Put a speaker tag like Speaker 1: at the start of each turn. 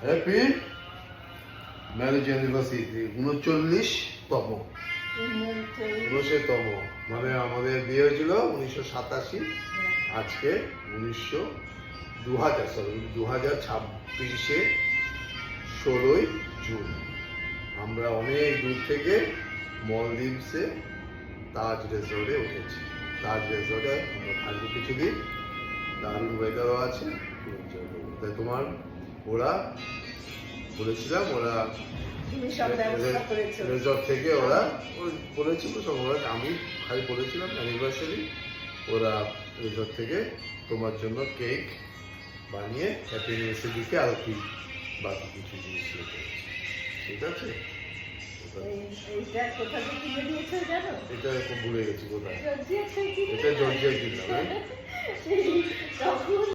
Speaker 1: Happy marriage anniversary 39তম মানে আমাদের বিয়ে হয়েছিল 1987, আজকে 2026 16ই জুন। আমরা অনেক দূর থেকে মলদ্বীপসে তাজ রিসোর্টে উঠেছি। তাজ রিসোর্টে আমরা থাকবো কিছুদিন, দারুণ ওয়েদারও আছে। তাই তোমার ওরা বলেছিলাম, ওরা রিসোর্ট থেকে ওরা বলেছিল সব, ওরা আমি খালি বলেছিলাম অ্যানিভার্সারি, ওরা রিসোর্ট থেকে তোমার জন্য কেক বানিয়ে হ্যাপি অ্যানিভার্সারি দিতে আরো কি বাকি কিছু জিনিস রেখে, ঠিক আছে? এটা ভুলে গেছি কোথায়, এটা জর্জিয়া কিনলাম।